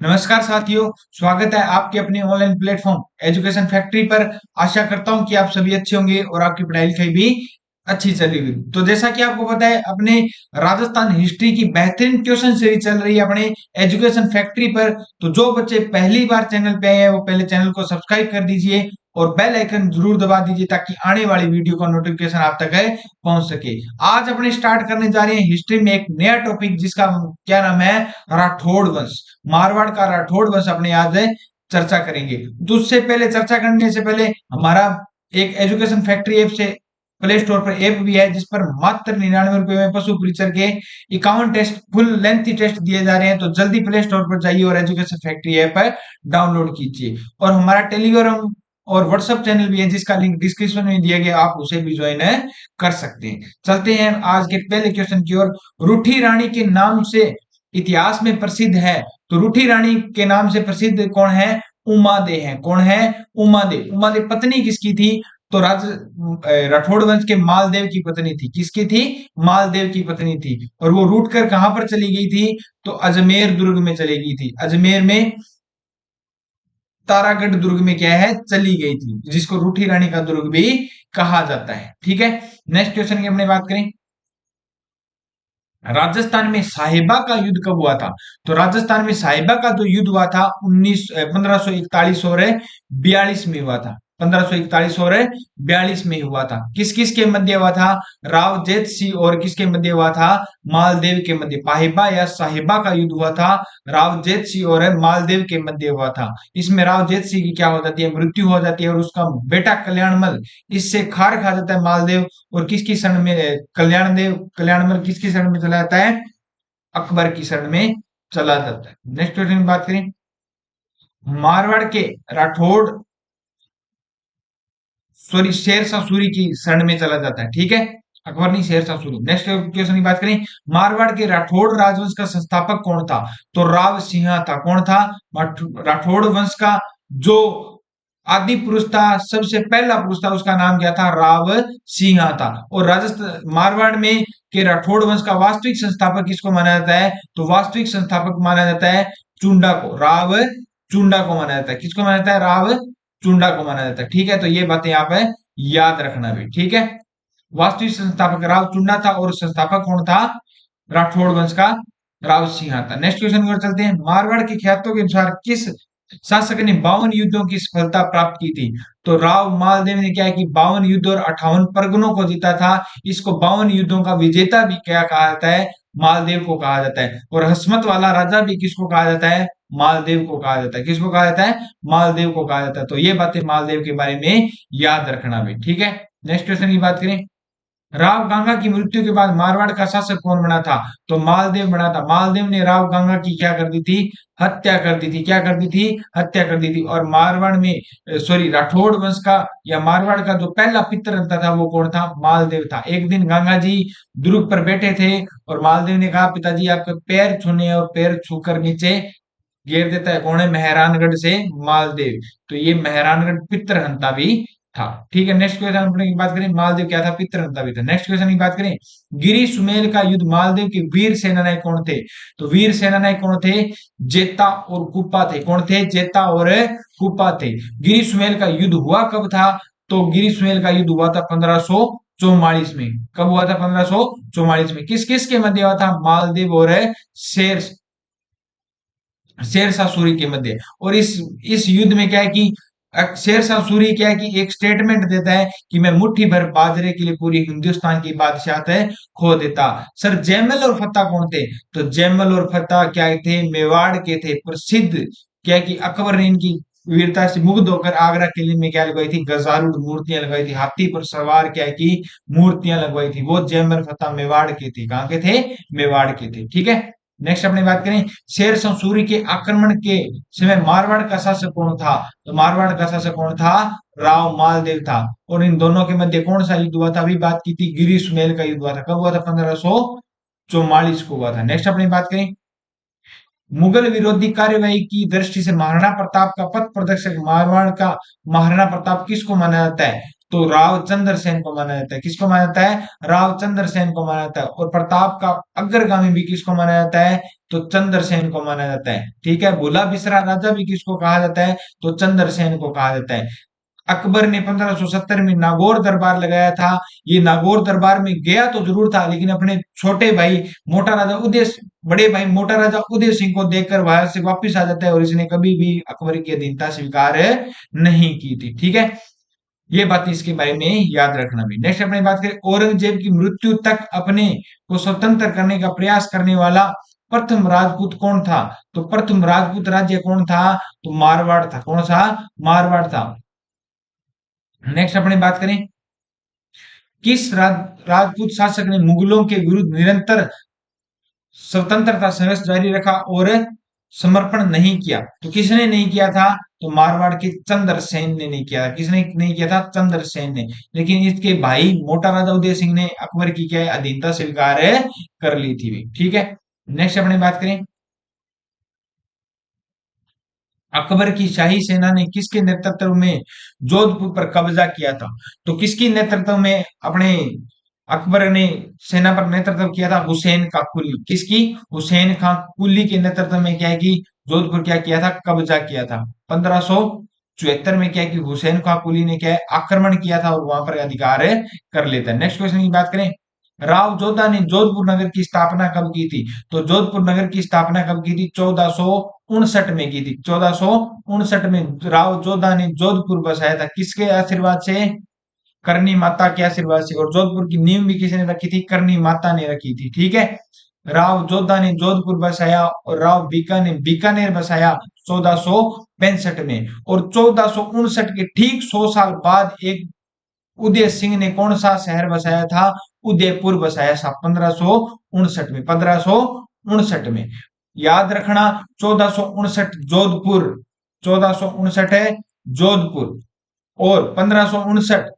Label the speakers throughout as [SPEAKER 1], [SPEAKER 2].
[SPEAKER 1] नमस्कार साथियों, स्वागत है आपके अपने ऑनलाइन प्लेटफॉर्म एजुकेशन फैक्ट्री पर। आशा करता हूं कि आप सभी अच्छे होंगे और आपकी पढ़ाई लिखाई भी अच्छी चली हुई। तो जैसा कि आपको पता है, अपने राजस्थान हिस्ट्री की बेहतरीन क्वेश्चन सीरीज चल रही है अपने एजुकेशन फैक्ट्री पर। तो जो बच्चे पहली बार चैनल पे आए हैं वो पहले चैनल को सब्सक्राइब कर दीजिए और बेल आइकन जरूर दबा दीजिए ताकि आने वाली वीडियो का नोटिफिकेशन आप तक है पहुंच सके। आज अपने स्टार्ट करने जा रहे हैं हिस्ट्री में एक नया टॉपिक जिसका क्या नाम है, राठौड़ वंश। मारवाड़ का राठौड़ वंश अपने आज चर्चा करेंगे। तो उससे पहले, चर्चा करने से पहले, हमारा एक एजुकेशन फैक्ट्री ऐप से प्ले स्टोर पर ऐप भी है जिस पर मात्र 99 रुपए में पशु परिचर के 51 टेस्ट, फुल लेंथ टेस्ट दिए जा रहे हैं। तो जल्दी प्ले स्टोर पर जाइए और एजुकेशन फैक्ट्री ऐप डाउनलोड कीजिए। और हमारा टेलीग्राम और व्हाट्सएप चैनल भी है जिसका लिंक डिस्क्रिप्शन में दिया गया, आप उसे भी ज्वाइन कर सकते हैं। चलते हैं आज के पहले क्वेश्चन की ओर। रूठी रानी के नाम से इतिहास में प्रसिद्ध है। तो रूठी रानी के नाम से प्रसिद्ध कौन है? उमादे हैं। कौन है? उमादे। उमादे पत्नी किसकी थी? तो राठौड़ वंश के मालदेव की पत्नी थी। किसकी थी? मालदेव की पत्नी थी। और वो रूट कर कहां पर चली गई थी? तो अजमेर दुर्ग में चली गई थी। अजमेर में तारागढ़ दुर्ग में क्या है, चली गई थी, जिसको रूठी रानी का दुर्ग भी कहा जाता है। ठीक है, नेक्स्ट क्वेश्चन की अपने बात करें। राजस्थान में साहिबा का युद्ध कब हुआ था? तो राजस्थान में साहिबा का जो युद्ध हुआ था 1541 और 42 में हुआ था। 1541 और 42 में हुआ था। किस किस के मध्य हुआ था? राव जेत सिंह और किसके मध्य हुआ था? मालदेव के मध्य। पाहिबा या साहिबा का युद्ध हुआ था राव जेत सिंह और मालदेव के मध्य हुआ था। इसमें राव जेत सिंह की क्या हो जाती है? मृत्यु हो जाती है और उसका बेटा कल्याणमल इससे खार खा जाता है मालदेव। और किसकी शरण में? कल्याणमल किसकी शरण में चला जाता है? अकबर की शरण में चला जाता है। नेक्स्ट क्वेश्चन की बात करें। मारवाड़ के राठौड़, सॉरी, शेरशाह सूरी की शरण में चला जाता है। ठीक है, अकबर नहीं, शेरशाह सूरी। नेक्स्ट क्वेश्चन की बात करें। मारवाड़ के राठौड़ राजवंश का संस्थापक कौन था? तो राव सिंह था। कौन था? राठौड़ वंश का जो आदि पुरुष था, सबसे पहला पुरुष था, उसका नाम क्या था? राव सिंह था। और राजस्थान मारवाड़ में के राठौड़ वंश का वास्तविक संस्थापक किसको माना जाता है? तो वास्तविक संस्थापक माना जाता है चुंडा को। राव चुंडा को माना जाता है। किसको माना जाता है? राव चुंडा को माना जाता है। ठीक है, तो ये बातें यहाँ पे याद रखना भी। ठीक है, वास्तविक संस्थापक राव चुंडा था और संस्थापक कौन था? राठौड़ वंश का राव सिंह था। नेक्स्ट क्वेश्चन की ओर चलते हैं। मारवाड़ के ख्यातों के अनुसार किस शासक ने 52 युद्धों की सफलता प्राप्त की थी? तो राव मालदेव ने क्या है कि 52 युद्ध और 58 परगनों को जीता था। इसको 52 युद्धों का विजेता भी क्या कहा जाता है? मालदेव को कहा जाता है। और हसमत वाला राजा भी किसको कहा जाता है? मालदेव को कहा जाता है। किसको कहा जाता है? मालदेव को कहा जाता है। तो ये बातें मालदेव के बारे में याद रखना भी। ठीक है, नेक्स्ट क्वेश्चन की बात करें। राव गंगा की मृत्यु के बाद मारवाड़ का शासक कौन बना था? तो मालदेव बना था। मालदेव ने राव गंगा की क्या कर दी थी? हत्या कर दी थी। क्या कर दी थी? हत्या कर दी थी। और मारवाड़ में, सॉरी, राठौड़ वंश का या मारवाड़ का जो पहला पितृ था वो कौन था? मालदेव था। एक दिन गंगा जी दुर्ग पर बैठे थे और मालदेव ने कहा, पिताजी आपके पैर छूने, और पैर छूकर नीचे घेर देता है। कौन है? मेहरानगढ़ से मालदेव। तो ये मेहरानगढ़ पितृहंता भी था। ठीक है, नेक्स्ट क्वेश्चन अपने की बात करें। मालदेव क्या था? पितृहंता भी था। नेक्स्ट क्वेश्चन की बात करें। गिरी सुमेल का युद्ध, मालदेव के वीर सेनानायक कौन थे? तो वीर सेनानायक कौन थे? जेता और कुप्पा थे। कौन थे? जेता और कुप्पा थे। गिरी सुमेल का युद्ध हुआ कब था? तो गिरी सुमेल का युद्ध हुआ था 1544 में। कब हुआ था? 1544 में। किस किस के मध्य हुआ था? मालदेव और शेर शेरशाह सूरी के मध्य। और इस युद्ध में क्या है कि शेरशाह सूरी क्या है कि एक स्टेटमेंट देता है कि मैं मुट्ठी भर बाजरे के लिए पूरी हिंदुस्तान की बादशाहत है खो देता। सर जैमल और फतेह कौन थे? तो जैमल और फतेह क्या थे? मेवाड़ के थे। प्रसिद्ध क्या है कि अकबर ने इनकी वीरता से मुग्ध होकर आगरा किले में क्या लगवाई थी? गजारूढ़ मूर्तियां लगवाई थी। हाथी पर सवार क्या है कि मूर्तियां लगवाई थी। वो जैमल फतेह मेवाड़ के थे। कहाँ के थे? मेवाड़ के थे। ठीक है, नेक्स्ट अपनी बात करें। शेर शाह सूरी के आक्रमण के समय मारवाड़ का शासक कौन था? तो मारवाड़ का शासक कौन था? राव मालदेव था। और इन दोनों के मध्य कौन सा युद्ध हुआ था? अभी बात की थी, गिरी सुमेल का युद्ध हुआ था। कब हुआ था? 1544 को हुआ था। नेक्स्ट अपनी बात करें। मुगल विरोधी कार्यवाही की दृष्टि से महाराणा प्रताप का पथ प्रदर्शक मारवाड़ का महाराणा प्रताप किसको माना जाता है? तो राव चंद्र सेन को माना जाता है। किसको माना जाता है? राव चंद्र सेन को माना जाता है। और प्रताप का अग्रगामी भी किसको माना जाता है? तो चंद्रसेन को माना जाता है। ठीक है, भूला बिसरा राजा भी किसको कहा जाता है, तो चंद्रसेन को कहा जाता है। अकबर ने 1570 में नागौर दरबार लगाया था। ये नागौर दरबार में गया तो जरूर था, लेकिन अपने छोटे भाई मोटा राजा उदय बड़े भाई मोटा राजा उदय सिंह को देखकर वहां से वापस आ जाता है, और इसने कभी भी अकबर की अधीनता स्वीकार नहीं की थी। ठीक है, ये बात इसके बारे में याद रखना भी। नेक्स्ट अपनी बात करें, औरंगजेब की मृत्यु तक अपने को स्वतंत्र करने का प्रयास करने वाला प्रथम राजपूत कौन था, तो प्रथम राजपूत राज्य कौन था, तो मारवाड़ था। कौन सा, मारवाड़ था। नेक्स्ट अपनी बात करें, किस राजपूत शासक ने मुगलों के विरुद्ध निरंतर स्वतंत्रता संघर्ष जारी रखा और समर्पण नहीं किया, तो किसने नहीं किया था, तो मारवाड़ के चंद्रसेन ने नहीं किया था। किसने नहीं किया था, चंद्रसेन ने। लेकिन इसके भाई मोटा राजा उदय सिंह ने अकबर की क्या है, अधीनता स्वीकार कर ली थी। ठीक है, नेक्स्ट अपनी बात करें, अकबर की शाही सेना ने किसके नेतृत्व में जोधपुर पर कब्जा किया था, तो किसकी नेतृत्व में अपने अकबर ने सेना पर नेतृत्व किया था, हुसैन का कुली। किसकी, हुसैन खां कुली के नेतृत्व में क्या है कि जोधपुर क्या किया था, कब्जा किया था। 1574 में क्या है कि हुसैन खां कुली ने क्या है, आक्रमण किया था और वहां पर अधिकार कर लेता है। नेक्स्ट क्वेश्चन की बात करें, राव जोधा ने जोधपुर नगर की स्थापना कब की थी, तो जोधपुर नगर की स्थापना कब की थी, 1459 में की थी। 1459 में राव जोधा ने जोधपुर बसाया था, किसके आशीर्वाद से, करनी माता के आशीर्वाद से। और जोधपुर की नींव भी किसने रखी थी, करनी माता ने रखी थी। ठीक है, राव जोधा ने जोधपुर बसाया और राव बीकानेर बीकानेर बसाया 1465 में। और 1459 के ठीक 100 साल बाद एक उदय सिंह ने कौन सा शहर बसाया था, उदयपुर बसाया था 1559 में। 1559 में याद रखना, 1459 जोधपुर, 1459 है जोधपुर, और 1559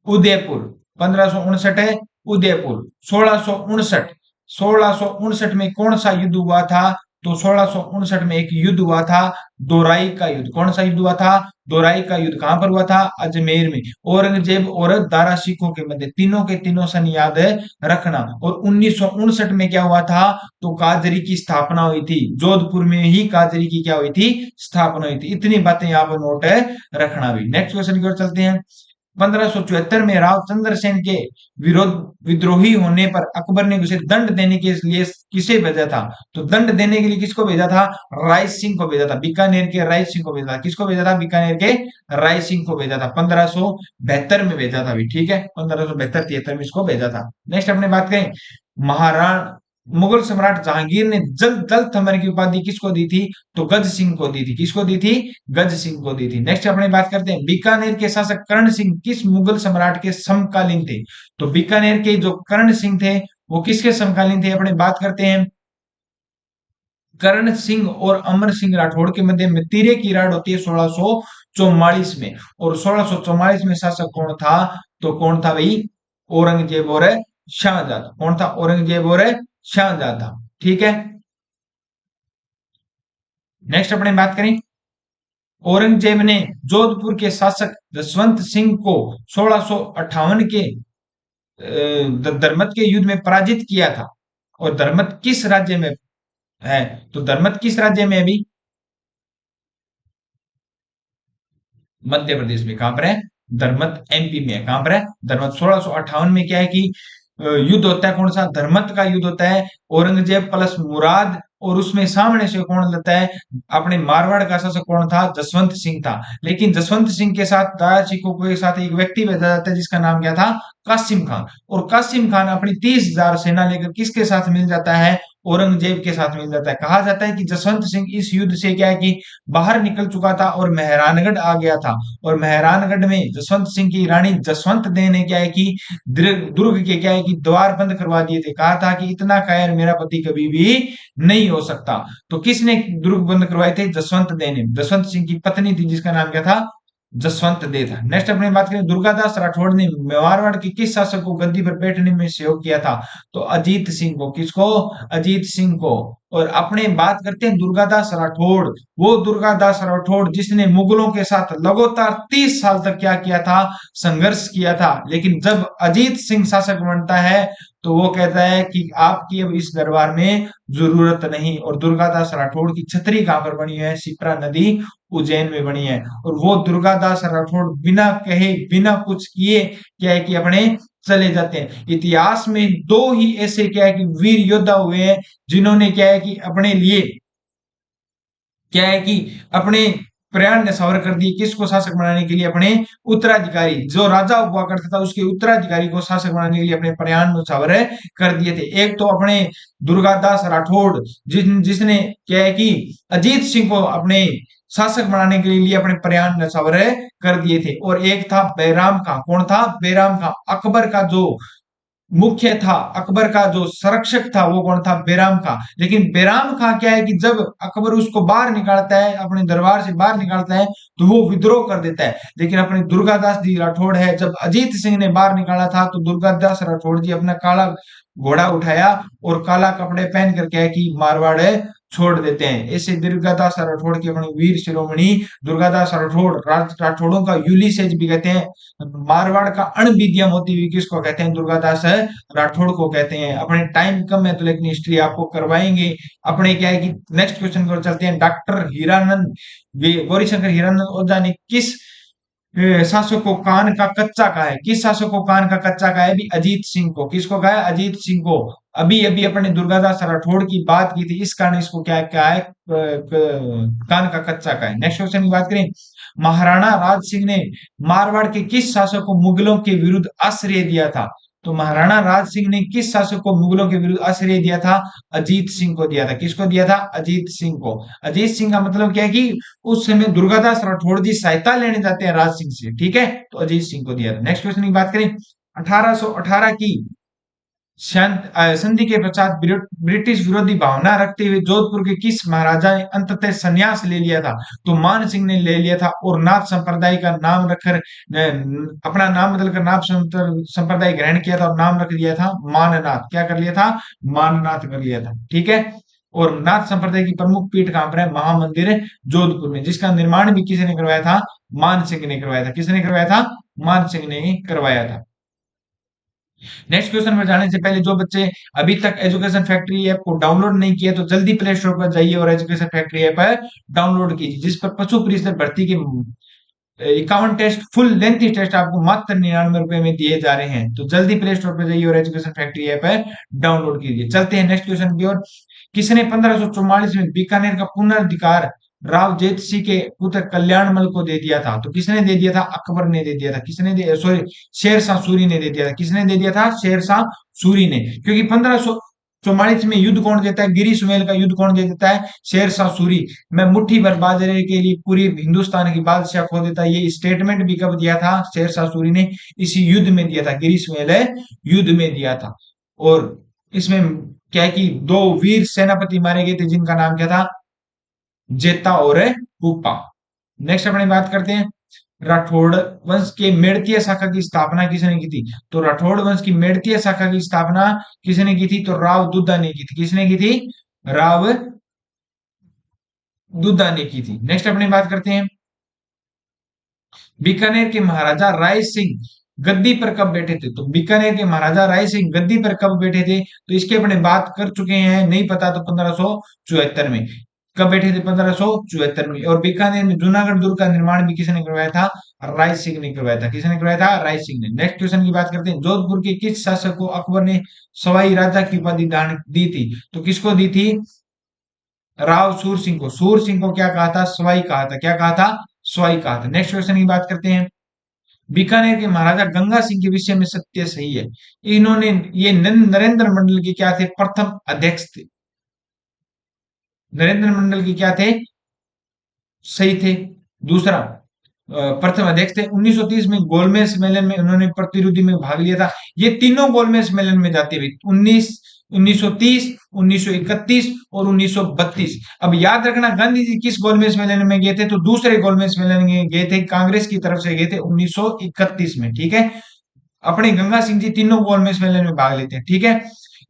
[SPEAKER 1] उदयपुर। 1559 है उदयपुर। 1659 में कौन सा युद्ध हुआ था, तो 1659 में एक युद्ध हुआ था, दोराई का युद्ध। कौन सा युद्ध हुआ था, दोराई का युद्ध। कहां पर हुआ था, अजमेर में। औरंगजेब और दारा सिखों के मध्य, तीनों के तीनों सन याद रखना। और 1959 में क्या हुआ था, तो काजरी की स्थापना हुई थी। जोधपुर में ही काजरी की क्या हुई थी, स्थापना हुई थी। इतनी बातें यहाँ पर नोट रखना भी। नेक्स्ट क्वेश्चन की ओर चलते हैं। 1574 में राव चंद्रसेन के विरोध विद्रोही होने पर अकबर ने उसे दंड देने के लिए किसे भेजा था, तो दंड देने के लिए किसको भेजा था, राय सिंह को भेजा था। बीकानेर के राय सिंह को भेजा था। किसको भेजा था, बीकानेर के राय सिंह को भेजा था। 1572 में भेजा था भी। ठीक है, 1572-73 में इसको भेजा था। नेक्स्ट अपने बात करें, महाराण मुगल सम्राट जहांगीर ने जल्द दल थमर की उपाधि किसको दी थी, तो गज सिंह को दी थी। किसको दी थी, गज सिंह को दी थी। नेक्स्ट अपने बात करते हैं, बीकानेर के शासक कर्ण सिंह किस मुगल सम्राट के समकालीन थे, तो बीकानेर के जो कर्ण सिंह थे वो किसके समकालीन थे, अपने बात करते हैं। कर्ण सिंह और अमर सिंह राठौड़ के मध्य में तिरे की राड होती है 1644 में। और 1644 में शासक कौन था, तो कौन था भाई, औरंगजेब और शाहजहां। कौन था, औरंगजेब और शाहजहां था। ठीक है, नेक्स्ट अपने बात करें, औरंगजेब ने जोधपुर के शासक जसवंत सिंह को 1658 के धर्मत के युद्ध में पराजित किया था। और धर्मत किस राज्य में है, तो धर्मत किस राज्य में है अभी, मध्य प्रदेश में। कहां पर है, धर्मत एमपी में है। कहां पर है, धर्मत। 1658 में क्या है कि युद्ध होता है, कौन सा, धर्मत का युद्ध होता है। औरंगजेब प्लस मुराद, और उसमें सामने से कौन लेता है, अपने मारवाड़ का शासक कौन था, जसवंत सिंह था। लेकिन जसवंत सिंह के साथ दारा सिखों के साथ एक व्यक्ति भेजा जाता है जिसका नाम क्या था, कासिम खान। और कासिम खान अपनी 30,000 सेना लेकर किसके साथ मिल जाता है, औरंगजेब के साथ मिल जाता है। कहा जाता है कि जसवंत सिंह इस युद्ध से क्या है कि बाहर निकल चुका था और मेहरानगढ़ आ गया था। और मेहरानगढ़ में जसवंत सिंह की रानी जसवंत दे ने क्या है कि दुर्ग के क्या है कि द्वार बंद करवा दिए थे। कहा था कि इतना कायर मेरा पति कभी भी नहीं हो सकता। तो किसने दुर्ग बंद करवाए थे, जसवंत दे ने। जसवंत सिंह की पत्नी थी जिसका नाम क्या था, जसवंत दे था। नेक्स्ट अपनी बात करें, दुर्गादास राठौड़ ने मारवाड़ के किस शासक को गद्दी पर बैठने में सहयोग किया था, तो अजीत सिंह को। किसको, अजीत सिंह को। और अपने बात करते हैं दुर्गादास राठौड़। वो दुर्गादास राठौड़ जिसने मुगलों के साथ लगातार 30 साल तक क्या किया था, संघर्ष किया था। लेकिन जब अजीत सिंह शासक बनता है तो वो कहता है कि आपकी अब इस दरबार में जरूरत नहीं। और दुर्गादास राठौड़ की छतरी कहां पर बनी है, शिप्रा नदी उज्जैन में बनी है। और वो दुर्गादास राठौड़ बिना कहे बिना कुछ किए क्या है कि अपने चले जाते हैं। इतिहास में दो ही ऐसे क्या है कि वीर योद्धा हुए हैं जिन्होंने क्या है कि अपने लिए क्या है कि अपने प्राण न्यौछावर कर दिए। किसको शासक बनाने के लिए, अपने उत्तराधिकारी, जो राजा हुआ करता था उसके उत्तराधिकारी को शासक बनाने के लिए अपने प्राण न्यौछावर कर दिए थे। एक तो अपने दुर्गादास राठौड़ जिसने क्या है कि अजीत सिंह को अपने शासक बनाने के लिए अपने प्राण न्यौछावर कर दिए थे। और एक था बैराम खां। कौन था, बैराम खां। अकबर का जो मुख्य था, अकबर का जो संरक्षक था वो कौन था, बैराम खां। लेकिन बैराम खां क्या है कि जब अकबर उसको बाहर निकालता है, अपने दरबार से बाहर निकालता है, तो वो विद्रोह कर देता है। लेकिन अपने दुर्गादास जी राठौड़ है, जब अजीत सिंह ने बाहर निकाला था तो दुर्गादास राठौड़ जी अपना काला घोड़ा उठाया और काला कपड़े पहन कर क्या है कि मारवाड़ छोड़ देते हैं। ऐसे दुर्गादास राठौड़ की अपनी वीर शिरोमणि दुर्गादास राठौड़, राठौड़ों का यूलिसेज भी कहते हैं। मारवाड़ का अणविद्या मोती भी किसको कहते हैं, दुर्गादास राठौड़ को कहते हैं। अपने टाइम कम है तो लेकिन हिस्ट्री आपको करवाएंगे। अपने क्या है कि नेक्स्ट क्वेश्चन को चलते हैं। डॉक्टर हीरानंद गौरीशंकर हीरानंद ओझा ने किस शासक को कान का कच्चा कहा है, किस शासक को कान का कच्चा कहा है, अभी अजीत सिंह को। किसको कहा है, अजीत सिंह को। अभी अभी अपने दुर्गादास राठौड़ की बात की थी, इस कारण इसको क्या क्या है, कान का कच्चा कहा है। नेक्स्ट क्वेश्चन की बात करें। महाराणा राज सिंह ने मारवाड़ के किस शासक को मुगलों के विरुद्ध आश्रय दिया था। तो महाराणा राज सिंह ने किस शासक को मुगलों के विरुद्ध आश्रय दिया था, अजीत सिंह को दिया था। किसको दिया था, अजीत सिंह को। अजीत सिंह का मतलब क्या है कि उस समय दुर्गादास राठौड़ जी सहायता लेने जाते हैं राज सिंह से, ठीक है, तो अजीत सिंह को दिया था। नेक्स्ट क्वेश्चन की बात करें। 1818 की संधि के पश्चात ब्रिटिश विरोधी भावना रखते हुए जोधपुर के किस महाराजा ने अंततः संन्यास ले लिया था। तो मान सिंह ने ले लिया था और नाथ संप्रदाय का नाम रखकर अपना नाम बदलकर नाथ संप्रदाय ग्रहण किया था और नाम रख दिया था माननाथ। क्या कर लिया था, माननाथ कर लिया था, ठीक है। और नाथ संप्रदाय की प्रमुख पीठ कहां पर है, महामंदिर जोधपुर में, जिसका निर्माण भी किसने करवाया था, मान सिंह ने करवाया था। किसने करवाया था, मान सिंह ने करवाया था। नेक्स्ट क्वेश्चन में जाने से पहले जो बच्चे अभी तक एजुकेशन फैक्ट्री ऐप को डाउनलोड नहीं किया तो जल्दी प्ले स्टोर पर जाइए और एजुकेशन फैक्ट्री ऐप डाउनलोड कीजिए, जिस पर पशु परिषद भर्ती के 51 टेस्ट, फुल लेंथी टेस्ट आपको मात्र 99 रुपए में दिए जा रहे हैं। तो जल्दी प्ले स्टोर पर जाइए और एजुकेशन फैक्ट्री ऐप डाउनलोड कीजिए। चलते हैं नेक्स्ट क्वेश्चन की ओर। किसने 1544 में बीकानेर का पुनर्धिकार राव जेठ सिंह के पुत्र कल्याणमल को दे दिया था। तो किसने दे दिया था, अकबर ने दे दिया था। किसने दे, सॉरी, शेरशाह सूरी ने दे दिया था। किसने दे दिया था, शेरशाह सूरी ने। क्योंकि 1544 में युद्ध कौन देता है, गिरी सुमेल का युद्ध कौन दे देता है, शेरशाह सूरी। मैं मुट्ठी भर बाजरे के लिए पूरी हिंदुस्तान की बादशाह खो देता है, ये स्टेटमेंट भी कब दिया था, शेरशाह सूरी ने इसी युद्ध में दिया था, गिरी सुमेल युद्ध में दिया था। और इसमें क्या है कि दो वीर सेनापति मारे गए थे जिनका नाम क्या था, जेता और रूपा। नेक्स्ट अपनी बात करते हैं। राठौड़ वंश के मेड़तीय शाखा की स्थापना किसने की थी। तो राठौड़ वंश की मेड़तीय शाखा की स्थापना किसने की थी, तो राव दुद्धा ने की थी। किसने की थी, राव दुद्धा ने की थी। नेक्स्ट अपनी बात करते हैं। बीकानेर के महाराजा राय सिंह गद्दी पर कब बैठे थे। तो बीकानेर के महाराजा राय सिंह गद्दी पर कब बैठे थे, तो इसके अपने बात कर चुके हैं, नहीं पता तो 1574 में। कब बैठे थे, 1574 में। और बीकानेर में जूनागढ़ दुर्ग का निर्माण भी किसने करवाया था, राय सिंह ने करवाया था। किसने करवाया था, राय सिंह ने। नेक्स्ट क्वेश्चन की बात करते हैं। जोधपुर के किस शासक को अकबर ने सवाई राजा की उपाधि दान दी थी। तो किसको दी थी, राव सूर सिंह को। सूर सिंह को क्या कहा था, सवाई कहा था। क्या कहा था, सवाई कहा था। नेक्स्ट क्वेश्चन की बात करते हैं। बीकानेर के महाराजा गंगा सिंह के विषय में सत्य सही है। इन्होंने, ये नरेंद्र मंडल के क्या थे, प्रथम अध्यक्ष थे। नरेंद्र मंडल के क्या थे, सही थे। दूसरा प्रथम अध्यक्ष थे। 1930 में गोलमेज सम्मेलन में उन्होंने प्रतिनिधि में भाग लिया था। ये तीनों गोलमेज सम्मेलन में जाते हुए 1930, 1931 और 1932। अब याद रखना गांधी जी किस गोलमेज सम्मेलन में गए थे, तो दूसरे गोलमेज सम्मेलन में गए थे, कांग्रेस की तरफ से गए थे 1931 में, ठीक है। अपने गंगा सिंह जी तीनों गोलमेज सम्मेलन में भाग लेते हैं, ठीक है।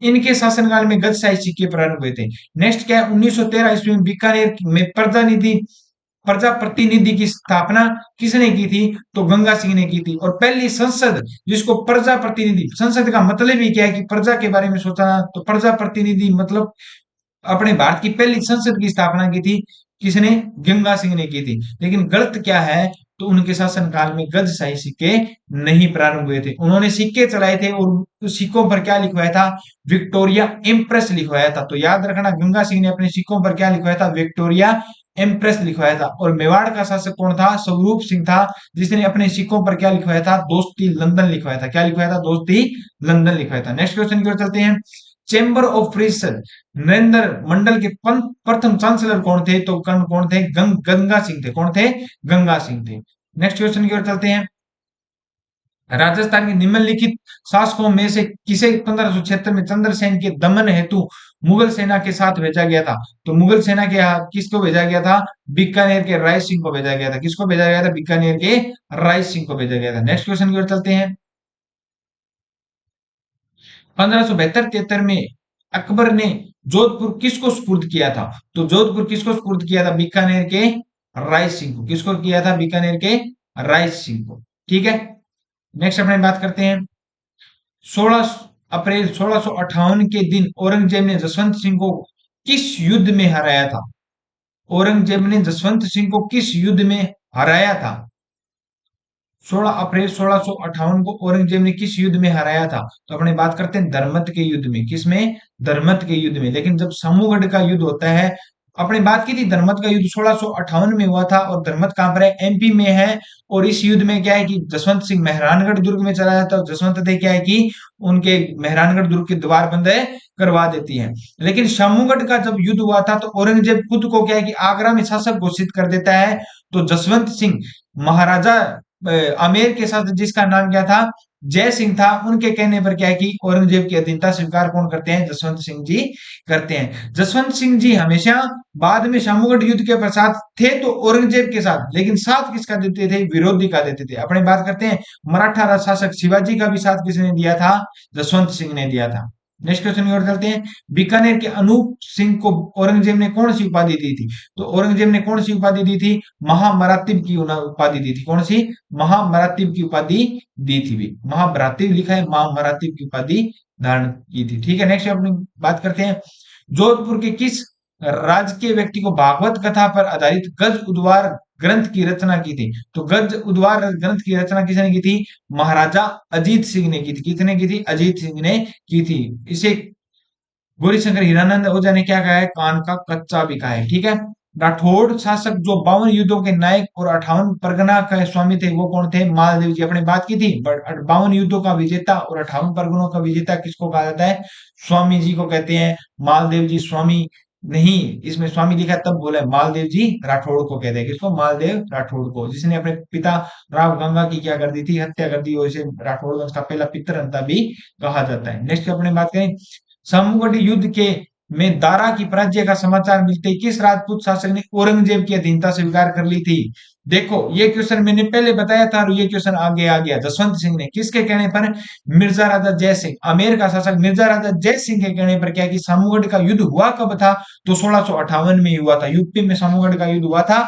[SPEAKER 1] इनके शासनकाल में गजशाही सिक्के प्रारंभ हुए थे। नेक्स्ट क्या है, 1913 ईस्वी में बीकानेर में प्रजा प्रतिनिधि की स्थापना किसने की थी? तो गंगा सिंह ने की थी। और पहली संसद जिसको प्रजा प्रतिनिधि, संसद का मतलब ही क्या है कि प्रजा के बारे में सोचना, तो प्रजा प्रतिनिधि मतलब अपने भारत की पहली संसद की स्थापना की थी किसने? गंगा सिंह ने की थी। लेकिन गलत क्या है, तो उनके शासनकाल में गजशाही सिक्के नहीं प्रारंभ हुए थे। उन्होंने सिक्के चलाए थे और उस सिक्कों पर क्या लिखवाया था? विक्टोरिया इम्प्रेस लिखवाया था। तो याद रखना, गंगा सिंह ने अपने सिक्कों पर क्या लिखवाया था? विक्टोरिया इम्प्रेस लिखवाया था। और मेवाड़ का शासक कौन था? स्वरूप सिंह था, जिसने अपने सिक्कों पर क्या लिखवाया था? दोस्ती लंदन लिखवाया था। क्या लिखवाया था? दोस्ती लंदन लिखवाया था। नेक्स्ट क्वेश्चन की ओर चलते हैं। चेंबर ऑफ फ्रीसर नरेंद्र मंडल के प्रथम चांसलर कौन थे? तो कौन थे? गंगा सिंह थे। कौन थे? गंगा सिंह थे। नेक्स्ट क्वेश्चन की ओर चलते हैं। राजस्थान के निम्नलिखित शासकों में से किसे 1576 में चंद्रसेन के दमन हेतु मुगल सेना के साथ भेजा गया था? तो मुगल सेना के किसको भेजा गया था? बीकानेर के राय सिंह को भेजा गया था। किसको भेजा गया था? बीकानेर के राय सिंह को भेजा गया था। नेक्स्ट क्वेश्चन की ओर चलते हैं। 1572-73 में अकबर ने जोधपुर किसको सुपुर्द किया था? तो जोधपुर किसको सुपुर्द किया था? बीकानेर के राय सिंह को। किसको किया था? बीकानेर के राय सिंह को। ठीक है। नेक्स्ट अपने बात करते हैं। 16 अप्रैल 1658 के दिन औरंगजेब ने जसवंत सिंह को किस युद्ध में हराया था? औरंगजेब ने जसवंत सिंह को किस युद्ध में हराया था? 16 अप्रैल 1658 को औरंगजेब ने किस युद्ध में हराया था? तो अपने बात करते हैं धर्मत के युद्ध में। किसमें? धर्मत के युद्ध में। लेकिन जब समूहगढ़ का युद्ध होता है, अपने बात की थी धर्मत का युद्ध 1658 में हुआ था, और धर्मत कहां पर है? एमपी में है। और इस युद्ध में क्या है कि जसवंत सिंह मेहरानगढ़ दुर्ग में चला जाता है, और जसवंत देव क्या है कि उनके मेहरानगढ़ दुर्ग के द्वार बंद करवा देती है। लेकिन शामूगढ़ का जब युद्ध हुआ था, तो औरंगजेब खुद को क्या है कि आगरा में शासक घोषित कर देता है। तो जसवंत सिंह महाराजा आमेर के साथ, जिसका नाम क्या था? जय सिंह था, उनके कहने पर क्या है कि औरंगजेब की अधीनता स्वीकार कौन करते हैं? जसवंत सिंह जी करते हैं। जसवंत सिंह जी हमेशा बाद में शामूगढ़ युद्ध के पश्चात थे तो औरंगजेब के साथ, लेकिन साथ किसका देते थे? विरोधी का देते थे। अपने बात करते हैं मराठा राज शासक शिवाजी का भी साथ किसने दिया था? जसवंत सिंह ने दिया था। नेक्स्ट क्वेश्चन की ओर चलते हैं। बीकानेर के अनूप सिंह को औरंगजेब ने कौन सी उपाधि दी थी? तो औरंगजेब ने कौन सी उपाधि दी थी? महामरातिब की उपाधि दी थी। कौन सी? महामरातिब की उपाधि दी थी भी। महाभ्रातिब लिखा है, महामरातिब की उपाधि धारण की थी। ठीक है। नेक्स्ट अपनी बात करते हैं। जोधपुर के किस राजकीय व्यक्ति को भागवत कथा पर आधारित गज उद्वार ग्रंथ की रचना की थी? तो गज उद्वार ग्रंथ की रचना किसने की थी? महाराजा अजीत सिंह ने की थी। किसने की थी? अजीत सिंह ने की थी। इसे गौरीशंकर हीरानंद ओझा ने क्या कहा है? कान का कच्चा भी कहा है। ठीक है। राठौड़ शासक जो 52 युद्धों के नायक और 58 परगना का स्वामी थे, वो कौन थे? मालदेव जी। अपने बात की थी 52 युद्धों का विजेता और 58 परगनों का विजेता किसको कहा जाता है? स्वामी जी को कहते हैं। मालदेव जी स्वामी नहीं, इसमें स्वामी लिखा है तब बोला है, मालदेव जी राठौड़ को कहते हैं। किसको? मालदेव राठौड़ को, जिसने अपने पिता राव गंगा की क्या कर दी थी? हत्या कर दी, और इसे राठौड़ वंश का पहला पितृहंता भी कहा जाता है। नेक्स्ट अपने बात करें। समूहगढ़ युद्ध के में दारा की पराजय का समाचार मिलते ही किस राजपूत शासक ने औरंगजेब की अधीनता स्वीकार कर ली थी? देखो ये क्वेश्चन मैंने पहले बताया था, और ये क्वेश्चन आगे आ गया। जसवंत सिंह ने किसके कहने पर? मिर्जा राजा जय सिंह, आमेर का शासक मिर्जा राजा जय सिंह के कहने पर क्या कि समूहगढ़ का युद्ध हुआ कब था? तो 1658 में हुआ था। यूपी में समूहगढ़ का युद्ध हुआ था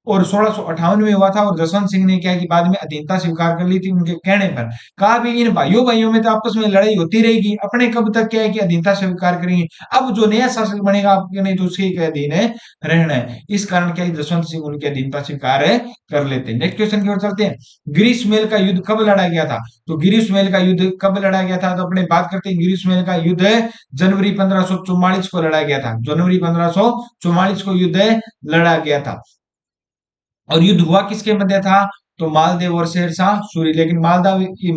[SPEAKER 1] और 1658 में हुआ था। और जसवंत सिंह ने क्या है कि बाद में अधीनता स्वीकार कर ली थी उनके कहने पर। कहा भी इन भाइयों भाइयों में तो आपस में लड़ाई होती रहेगी, अपने कब तक क्या है कि अधीनता स्वीकार करेंगे। अब जो नया शासक बनेगा आपके नहीं, तो उसके के अधीन है रहना है। इस कारण क्या है जसवंत सिंह उनकी अधीनता स्वीकार कर लेते हैं। नेक्स्ट क्वेश्चन की ओर चलते हैं। ग्रीष्मेल का युद्ध कब लड़ा गया था? तो ग्रीष्मेल का युद्ध कब लड़ा गया था? तो अपने बात करते हैं। ग्रीष्मेल का युद्ध जनवरी 1544 को लड़ा गया था। जनवरी 1544 को युद्ध लड़ा गया था। और युद्ध हुआ किसके मध्य था? तो मालदेव और शेरशाह सूरी। लेकिन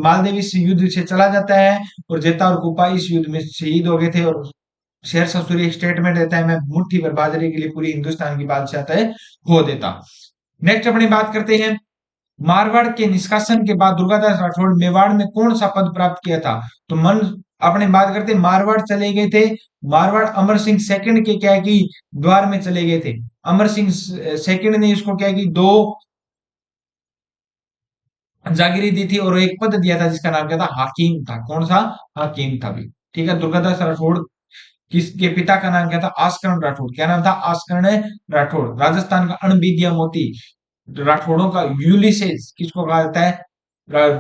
[SPEAKER 1] मालदेव इस युद्ध से चला जाता है, और जेता और कुपा इस युद्ध में शहीद हो गए थे। और शेरशाह सूरी एक स्टेटमेंट देता है, मैं मुट्ठी भर बाजरे के लिए पूरी हिंदुस्तान की बादशाह तय हो देता। नेक्स्ट अपनी बात करते हैं। मारवाड़ के निष्कासन के बाद दुर्गादास राठौड़ मेवाड़ में कौन सा पद प्राप्त किया था? तो मन अपने बात करते हैं, मारवाड़ चले गए थे। मारवाड़ अमर सिंह सेकंड के क्या है कि द्वार में चले गए थे। अमर सिंह सेकंड ने इसको क्या है कि दो जागीरी दी थी, और एक पद दिया था जिसका नाम क्या था? हाकिम था। कौन सा? हाकिम था भी। ठीक है, दुर्गादास राठौड़ किसके पिता का नाम क्या था? आस्करण राठौड़। क्या नाम था? आस्करण राठौड़। राजस्थान का अणबीदिया मोती राठौड़ों का यूलिसेस किसको कहा जाता है?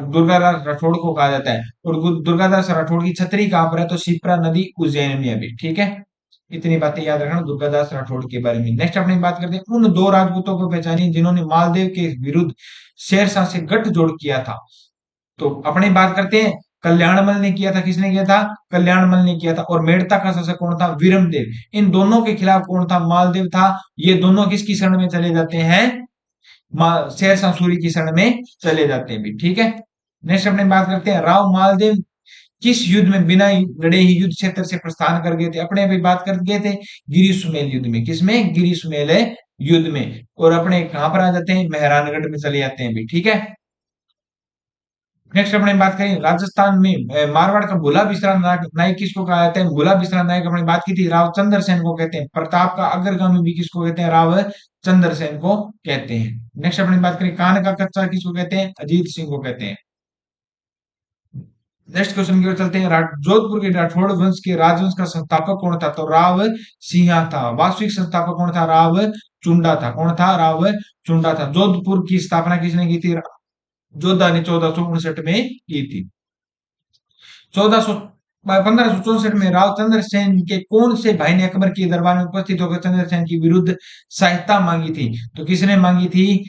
[SPEAKER 1] दुर्गादास राठौड़ को कहा जाता है। और दुर्गादास राठौड़ की छतरी कहां पर है? तो शिप्रा नदी उज्जैन में अभी। ठीक है, इतनी बातें याद रखना दुर्गादास राठौड़ के बारे में। नेक्स्ट अपनी बात करते हैं उन दो राजपूतों को पहचानिए जिन्होंने मालदेव के विरुद्ध शेरशाह से गठजोड़ किया था। तो अपनी बात करते हैं, कल्याणमल ने किया था। किसने किया था? कल्याणमल ने किया था। और मेड़ता का शासक कौन था? वीरमदेव। इन दोनों के खिलाफ कौन था? मालदेव था। ये दोनों किसकी शरण में चले जाते हैं? शेरशाह सूरी की शरण में चले जाते हैं भी। ठीक है, नेक्स्ट अपने बात करते हैं राव मालदेव किस युद्ध में बिना लड़े ही युद्ध क्षेत्र से प्रस्थान कर गए थे? अपने अभी बात कर गए थे गिरी सुमेल युद्ध में। किसमें? गिरी सुमेल युद्ध में। और अपने कहां पर आ जाते हैं? मेहरानगढ़ में चले जाते हैं भी। ठीक है, नेक्स्ट अपने बात करें राजस्थान में मारवाड़ का भूला बिसरा नायक किसको कहा जाता है? भूला बिसरा नायक अपने बात की थी राव चंद्र सेन को कहते हैं। प्रताप का अग्रगामी भी किसको कहते हैं? राव चंद्र सेन को कहते हैं। नेक्स्ट अपनी बात करें कान का कच्चा किसको कहते हैं? अजीत सिंह को कहते हैं। नेक्स्ट क्वेश्चन की ओर चलते हैं। जोधपुर के राठौड़ वंश के राजवंश का संस्थापक कौन था? तो राव सिंहा था। वास्तविक संस्थापक कौन था? राव चुंडा था। कौन था? राव चुंडा था। जोधपुर की स्थापना किसने की थी? जोधा ने 1459 में की थी। 1564 में राव चंद्रसेन के कौन से भाई ने अकबर के दरबार में उपस्थित होकर चंद्रसेन के विरुद्ध सहायता मांगी थी? तो किसने मांगी थी?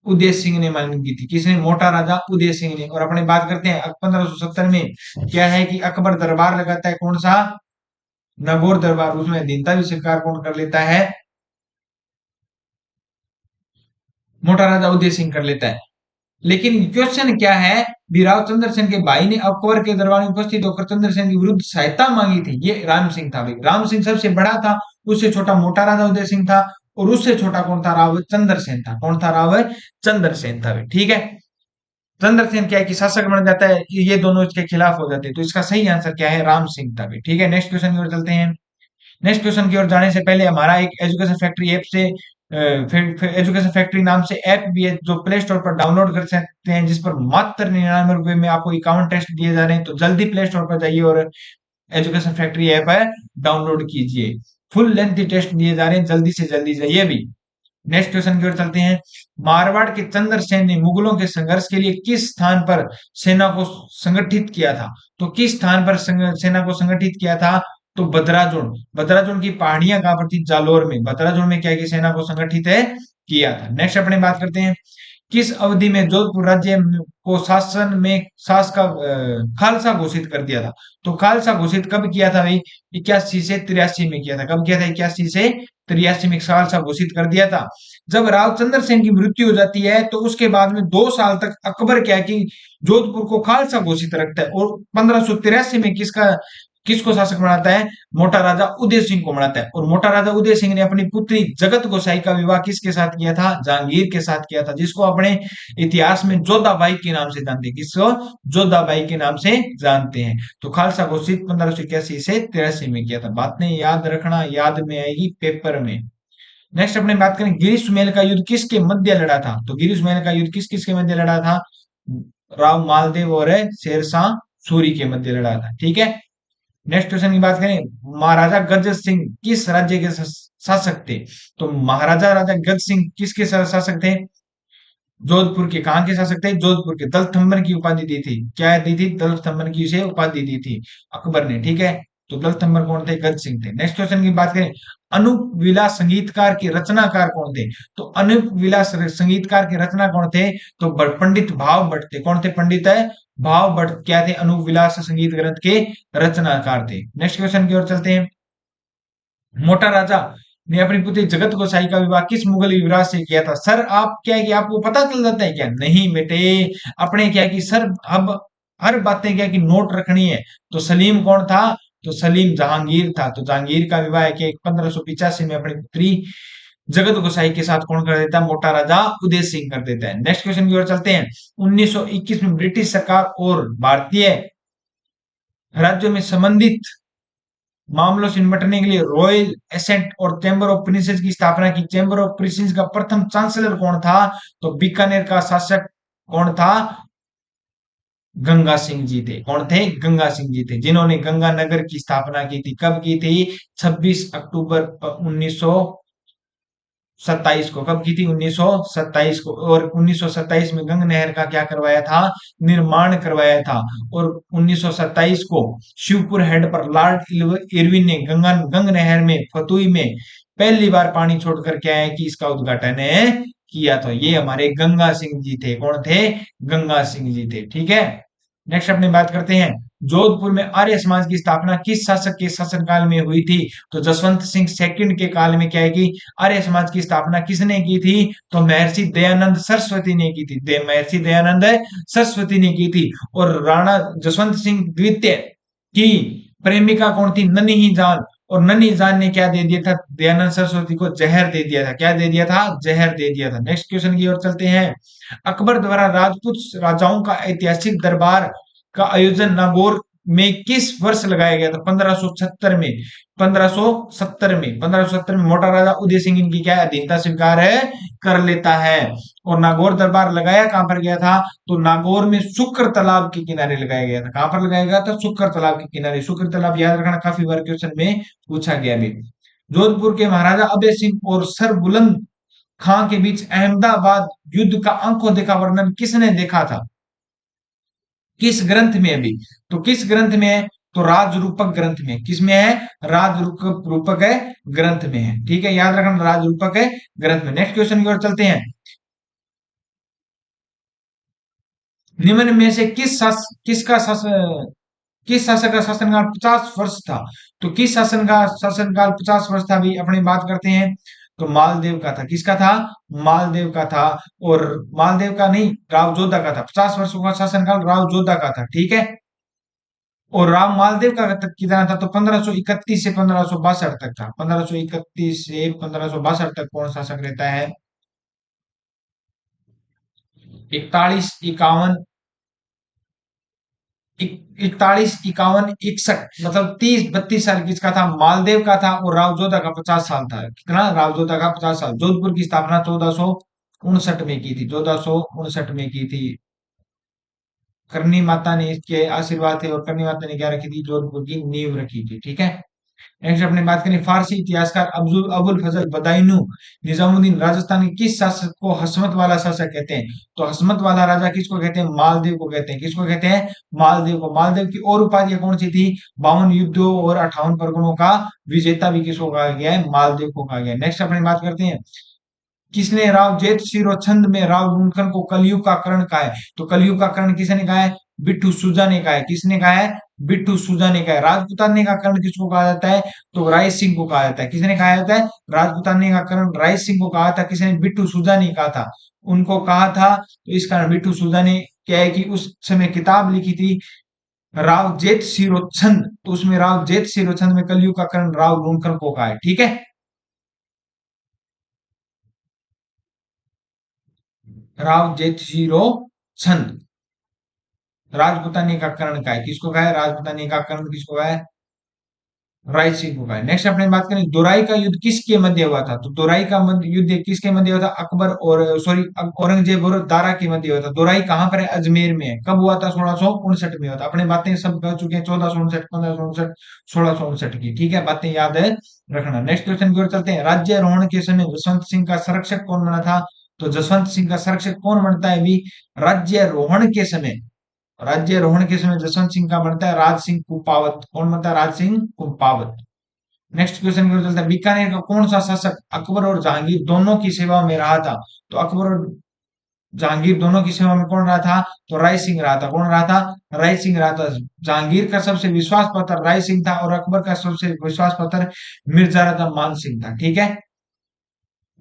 [SPEAKER 1] उदय सिंह ने मांगी थी। किसने? मोटा राजा उदय सिंह ने। और अपने बात करते हैं 1570 में क्या है कि अकबर दरबार लगाता है। कौन सा? नागौर दरबार। उसमें अधीनता भी स्वीकार कौन कर लेता है? मोटा राजा उदय सिंह कर लेता है। लेकिन क्वेश्चन क्या है? बिराव चंद्रसेन के भाई ने अकबर के दरबार में उपस्थित होकर चंद्रसेन के विरुद्ध सहायता मांगी थी। ये राम सिंह था भाई। राम सिंह सबसे बड़ा था, उससे छोटा मोटा राजा उदय सिंह था, और उससे छोटा कौन था? राव चंद्रसेन था। कौन था? राव चंद्रसेन था भाई। ठीक है, चंद्रसेन क्या है कि शासक बन जाता है कि ये दोनों इसके खिलाफ हो जाते हैं। तो इसका सही आंसर क्या है? राम सिंह था भाई। ठीक है, नेक्स्ट क्वेश्चन की ओर चलते हैं। नेक्स्ट क्वेश्चन की ओर जाने से पहले हमारा एक एजुकेशन फैक्ट्री ऐप से एजुकेशन फैक्ट्री नाम से ऐप भी है जो प्ले स्टोर पर डाउनलोड कर सकते हैं, जिस पर मात्र 99 रुपए में आपको 51 टेस्ट दिए जा रहे हैं। तो जल्दी प्ले स्टोर पर जाइए और एजुकेशन फैक्ट्री ऐप है डाउनलोड कीजिए। फुल लेंथ टेस्ट दिए जा रहे हैं, जल्दी से जल्दी जाइए अभी। नेक्स्ट क्वेश्चन की ओर चलते हैं। मारवाड़ के चंद्रसेन ने मुगलों के संघर्ष के लिए किस स्थान पर सेना को संगठित किया था? तो किस स्थान पर सेना को संगठित किया था? तो बदराजुन। बदराजुन की पहाड़ियां कहां पर थी? जालोर में। बदराजुन में क्या कि सेना को संगठित है किया था। नेक्स्ट अपने बात करते हैं किस अवधि में जोधपुर राज्य को शासन में खालसा घोषित कर दिया था? तो खालसा घोषित कब किया था भाई? 81 से 83 में किया था। कब किया था? 81 से 83 में खालसा घोषित कर दिया था। जब राव चंद्र सेन की मृत्यु हो जाती है तो उसके बाद में 2 साल तक अकबर क्या है कि जोधपुर को खालसा घोषित रखता है, और 1583 में किसको शासक बनाता है? मोटा राजा उदय सिंह को बनाता है। और मोटा राजा उदय सिंह ने अपनी पुत्री जगत गोसाई का विवाह किसके साथ किया था? जहांगीर के साथ किया था, जिसको अपने इतिहास में जोधाबाई के नाम से जानते हैं। किसको? जोधाबाई के नाम से जानते हैं। तो खालसा घोषित 1581 से 83 में किया था। बातें याद रखना, याद में आएगी पेपर में। नेक्स्ट अपने बात करें गिरी सुमेल का युद्ध किसके मध्य लड़ा था? तो गिरी सुमेल का युद्ध किस किसके मध्य लड़ा था? राव मालदेव और शेरशाह सूरी के मध्य लड़ा था। ठीक है, नेक्स्ट क्वेश्चन की बात करें। महाराजा गज सिंह किस राज्य के शासक थे? तो महाराजा राजा गज सिंह किसके शासक थे? जोधपुर के। कहाँ के शासक थे? जोधपुर के। दलथम्बर की उपाधि दी थी। क्या दी थी? दलथम्बर की उसे उपाधि दी थी अकबर ने। ठीक है, तो दलथम्बर कौन थे? गज सिंह थे। नेक्स्ट क्वेश्चन की बात करें अनूप विलास संगीतकार के रचनाकार कौन थे? तो अनूप विलास संगीतकार के रचना कौन थे? तो पंडित भाव भट्ट थे। कौन थे? पंडित है भाव भट्ट क्या थे? अनूप विलास संगीत ग्रंथ के रचनाकार थे। नेक्स्ट क्वेश्चन की ओर चलते हैं। मोटा राजा ने अपनी पुत्री जगत गोसाई का विवाह किस मुगल युवराज से किया था? सर आप क्या है कि आपको पता चल जाता है क्या? नहीं बेटे, अपने क्या है कि सर अब हर बातें क्या है कि नोट रखनी है। तो सलीम कौन था? तो सलीम जहांगीर था। तो जहांगीर का विवाह है कि 1585 में अपनी पुत्री जगत गोसाई के साथ कौन कर देता है? मोटा राजा उदय सिंह कर देता है। नेक्स्ट क्वेश्चन की ओर चलते हैं। 1921 में ब्रिटिश सरकार और भारतीय राज्यों में संबंधित मामलों से निपटने के लिए रॉयल एसेंट और चैम्बर ऑफ प्रिंसेस की स्थापना की। चैम्बर ऑफ प्रिंसेस का प्रथम चांसलर कौन था? तो बीकानेर का शासक कौन था? गंगा सिंह जी थे। कौन थे? गंगा सिंह जी थे, जिन्होंने गंगानगर की स्थापना की थी। कब की थी? 26 अक्टूबर 1927 को। कब की थी? 1927 को। और 1927 में गंग नहर का क्या करवाया था? निर्माण करवाया था। और 1927 को शिवपुर हेड पर लॉर्ड इरविन ने गंग नहर में फतुई में पहली बार पानी छोड़ कर क्या है कि इसका उद्घाटन किया। तो ये हमारे गंगा सिंह जी थे। कौन थे? गंगा सिंह जी थे। ठीक है। नेक्स्ट अपनी बात करते हैं, जोधपुर में आर्य समाज की स्थापना किस शासक के शासनकाल में हुई थी? तो जसवंत सिंह सेकंड के काल में क्या है कि आर्य समाज की स्थापना किसने की थी? तो महर्षि दयानंद सरस्वती ने की थी। महर्षि दयानंद सरस्वती ने की थी। और राणा जसवंत सिंह द्वितीय की प्रेमिका कौन थी? नन्ही जान। और नन्ही जान ने क्या दे दिया था? दयानंद सरस्वती को जहर दे दिया था। क्या दे दिया था? जहर दे दिया था। नेक्स्ट क्वेश्चन की ओर चलते हैं। अकबर द्वारा राजपूत राजाओं का ऐतिहासिक दरबार का आयोजन नागौर में किस वर्ष लगाया गया था? 1576 में। 1570 में मोटा राजा उदय सिंह इनकी क्या है? अधीनता स्वीकार कर लेता है। और नागौर दरबार लगाया कहां पर गया था? तो नागौर में शुक्र तालाब के किनारे लगाया गया था। कहां पर लगाया गया था? शुक्र तालाब के किनारे। शुक्र तालाब याद रखना, काफी बार क्वेश्चन में पूछा गया भी। जोधपुर के महाराजा अभय सिंह और सर बुलंद खां के बीच अहमदाबाद युद्ध का आंखों देखा वर्णन किसने देखा था? किस ग्रंथ में? अभी तो किस ग्रंथ में है? तो राजरूपक ग्रंथ में। किसमें है? राजरूपक रूपक है ग्रंथ में है। ठीक है, याद रखना, राजरूपक है ग्रंथ में। नेक्स्ट क्वेश्चन की ओर चलते हैं। निम्न में से किस शासक का शासनकाल 50 वर्ष था? तो किस शासन का शासनकाल 50 वर्ष था? भी अपनी बात करते हैं। तो मालदेव का था। किसका था? मालदेव का था। और मालदेव का नहीं, राव जोधा का था। 50 वर्षों का शासनकाल राव जोधा का था। ठीक है। और राम मालदेव का तक कितना था? तो 1531 से 1562 तक था। 1531 से 1562 तक कौन शासक रहता है? 41 51, 41 51 61, मतलब 30 32 साल किसका था? मालदेव का था। और राव जोधा का 50 साल था। कितना? राव जोधा का 50 साल। जोधपुर की स्थापना 1459 में की थी। 1459 में की थी। करनी माता ने इसके आशीर्वाद थे। और करनी माता ने क्या रखी थी? जोधपुर की नींव रखी थी। ठीक है। नेक्स्ट अपने बात करें, फारसी इतिहासकार अब्दुल अबुल फजल बदायूं निजामुद्दीन राजस्थान के किस शासक को हसमत वाला शासक कहते हैं? तो हसमत वाला राजा किसको कहते हैं? मालदेव को कहते हैं। किसको कहते हैं? मालदेव को। मालदेव की और उपाधियां कौन सी थी? 52 युद्धों और 58 परगनों का विजेता भी किसको कहा गया है? मालदेव को कहा गया है। नेक्स्ट अपनी बात करते हैं, किसने राव जेठ शिरो छंद में राव लुनकन को कलयुग का कर्ण कहा है? तो कलयुग का कर्ण किसने कहा है? बिट्ठू सुजा ने कहा है। किसने कहा है? बिट्ठू सुजा ने कहा है। राजपुताने का कर्ण किसको कहा जाता है? तो राय सिंह को कहा जाता है। किसने कहा जाता है? राजपुताने का कर्ण राय सिंह को कहा था। किसने? बिट्ठू सुजा ने कहा था। उनको कहा था। तो इस कारण बिट्ठू सुजा ने क्या है कि उस समय किताब लिखी थी राव जेठ शिरोछंद। तो उसमें राव जेठ शिरोछंद में कलयुग का कर्ण राव लुनकन को कहा है। ठीक है। राव जेठ शिरोछंद राजपुतानी का कर्ण का है। किसको कहा है? राजपुतानी का कर्ण किसको कहा है? राय सिंह को कहा है। नेक्स्ट अपने बात करें, दोराई का युद्ध किसके मध्य हुआ था? तो दोराई का युद्ध किसके मध्य हुआ था? अकबर और सॉरी औरंगजेब और दारा के मध्य हुआ था। दोराई कहाँ पर है? अजमेर में है। कब हुआ था? 1659 में हुआ था। अपने बातें सब कह चुके हैं, 1459, 1559, 1659 की। ठीक है, बातें याद है रखना। नेक्स्ट क्वेश्चन की ओर चलते हैं। राज्यारोहण के समय जसवंत सिंह का संरक्षक कौन बना था? तो जसवंत सिंह का संरक्षक कौन बनता है? अभी राज्यारोहण के समय, राज्यारोहण के समय जसवंत सिंह का बनता है राज सिंह कुपावत। कौन बनता है? राज सिंह कुपावत। नेक्स्ट क्वेश्चन की ओर चलता है, बीकानेर का कौन सा शासक अकबर और जहांगीर दोनों की सेवा में रहा था? तो अकबर और जहांगीर दोनों की सेवा में कौन रहा था? तो राय सिंह रहा था। कौन रहा था? राय सिंह रहा था। जहांगीर का सबसे विश्वास पात्र राय सिंह था। और अकबर का सबसे विश्वास पात्र मिर्जा रजा मान सिंह था। ठीक है।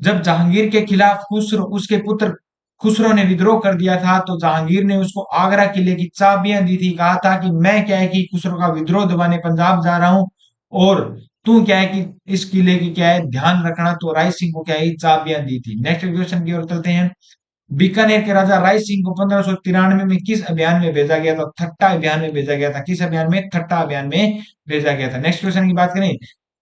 [SPEAKER 1] जब जहांगीर के खिलाफ खुसरो उसके पुत्र खुसरो ने विद्रोह कर दिया था, तो जहांगीर ने उसको आगरा किले की चाबियां दी थी। कहा था कि मैं क्या है कि खुसरो का विद्रोह दबाने पंजाब जा रहा हूं, और तू क्या है कि इस किले की क्या है ध्यान रखना। तो राय सिंह को क्या है चाबियां दी थी। नेक्स्ट क्वेश्चन की ओर चलते हैं। बीकानेर के राजा राय सिंह को 1593 में किस अभियान में भेजा गया था? थट्टा अभियान में भेजा गया था। किस अभियान में? थट्टा अभियान में भेजा गया था। नेक्स्ट क्वेश्चन की बात करें,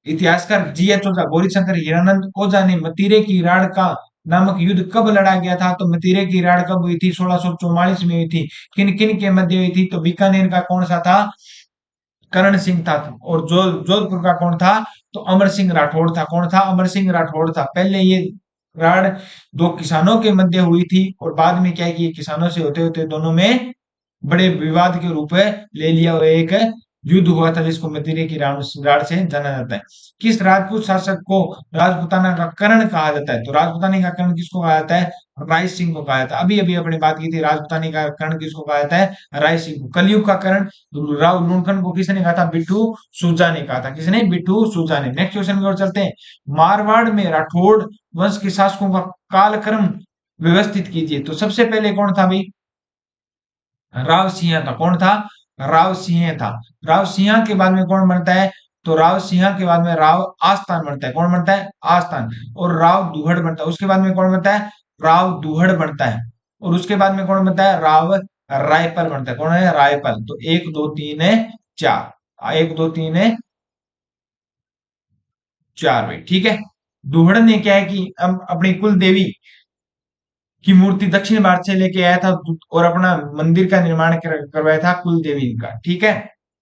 [SPEAKER 1] इतिहासकार जी एच ओझा गौरी शंकर हीरानंद ओझा ने मतीरे की राड़ का नामक युद्ध कब लड़ा गया था? तो मतीरे की राड़ कब हुई थी? 1644 में हुई थी। किन किन के मध्य हुई थी? तो बीकानेर का कौन सा था? करण सिंह था। और जोधपुर का कौन था? तो अमर सिंह राठौड़ था। कौन था? अमर सिंह राठौड़ था। पहले ये राड़ दो किसानों के मध्य हुई थी और बाद में क्या है कि ये किसानों से होते होते दोनों में बड़े विवाद के रूप में ले लिया और एक युद्ध हुआ था जिसको मतीरे की राड़ से जाना जाता है। किस राजपूत शासक को राजपूताना का कर्ण कहा जाता है? तो राजपूताना का कर्ण किसको कहा जाता है? राय सिंह को कहा जाता है। अभी अभी अपने बात की थी, राजपूतानी का कर्ण किसको कहा जाता है? राय सिंह को। कलयुग का कर्ण राव लुनखन को किसने कहा था? बिट्टू सुजा ने कहा था। किसने? बिट्टू सुजा ने। नेक्स्ट क्वेश्चन की ओर चलते हैं। मारवाड़ में राठौड़ वंश के शासकों का कालक्रम व्यवस्थित कीजिए। तो सबसे पहले कौन था भाई? राव सिंह था। कौन था? राव सिंह था। राव सिंह के बाद में कौन बनता है? तो राव सिंह के बाद में राव आस्थान बनता है। कौन बनता है? आस्थान। और राव दुहड़ बनता है। उसके बाद में कौन बनता है? राव दुहड़ बनता है। और उसके बाद में कौन बनता है? राव रायपल बनता है। कौन है? रायपल। तो एक दो तीन है चार, एक दो तीन है चार भाई, ठीक है। दुहड़ ने क्या है कि अपनी कुल देवी की मूर्ति दक्षिण भारत से लेके आया था और अपना मंदिर का निर्माण करवाया था कुल देवी का, ठीक है।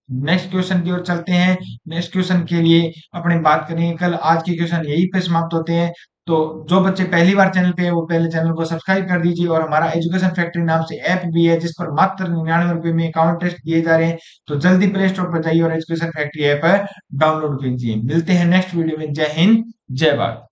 [SPEAKER 1] नेक्स्ट क्वेश्चन की ओर चलते हैं। नेक्स्ट क्वेश्चन के लिए अपने बात करेंगे कल। आज के क्वेश्चन यही पे समाप्त होते हैं। तो जो बच्चे पहली बार चैनल पे है वो पहले चैनल को सब्सक्राइब कर दीजिए और हमारा एजुकेशन फैक्ट्री नाम से ऐप भी है जिस पर मात्र 99 रुपए में अकाउंट टेस्ट दिए जा रहे हैं। तो जल्दी प्ले स्टोर पर जाइए और एजुकेशन फैक्ट्री ऐप डाउनलोड कीजिए। मिलते हैं नेक्स्ट वीडियो में। जय हिंद, जय भारत।